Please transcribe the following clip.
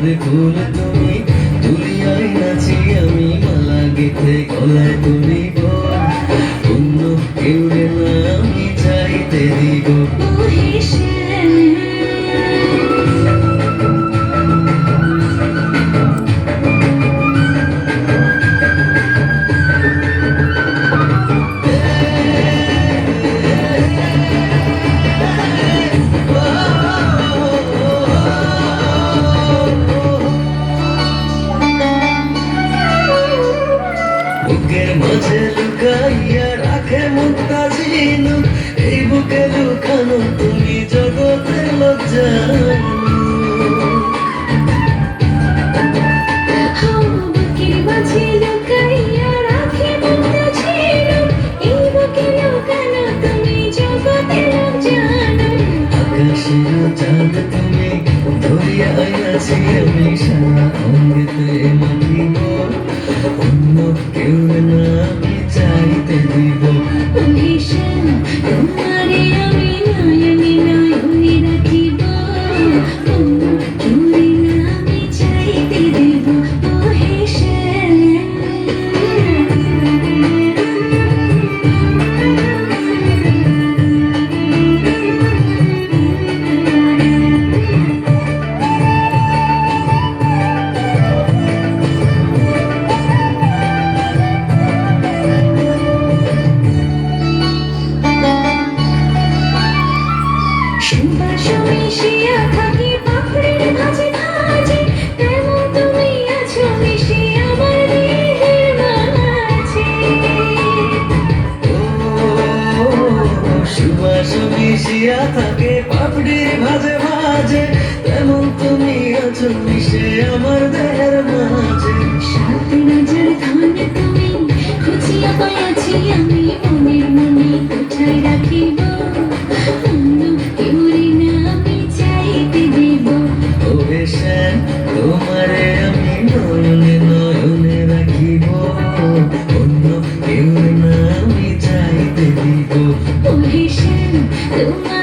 চাঁদে ফুল তুমি দুলিয়ায় নাচি আমি মালা গেথে গলায় তুলিব অন্য কেউ রে না আমি চাইতে দিব বুকের মাঝে লুকাইয়া রাখে মুক্তা জিনু এই বুকে লুকানো তুমি জগতের লজ্জানু বুকের মাঝে লুকাইয়া রাখে মুক্তা জিনু এই বুকে লুকানো তুমি জগতের লজ্জানু আকাশের চাঁদ তুমি ধরিয়া আইয়াছি আমি সারা অঙ্গেতে মানিব অন্য কেউ না আমি চাইতে দিব ভীষণ তোমারে আমি নয়নে নয়নে রাখিব অন্য কেউ না আমি চাইতে দেব ভীষণ সুবাস মিশিয়া থাকি পাপড়ির ভাজে ভাজে তেমন তুমি আছো মিশে আমার দেহের মাঝে সুবাস মিশিয়া থাকে পাপড়ির ভাজে ভাজে তেমন তুমি আছো মিশে আমার দেহের মাঝে সাত নজর ধান তুমি খুঁজিয়া পাইয়াছি আমি মনের মনে কোথায় রাখিব অন্য কেউ না আমি চাইতে দেব ওরে শ্যাম তোমারে আমি নয়নে নয়নে রাখিব অন্য কেউ না আমি চাইতে দিব ভীষণ তোমার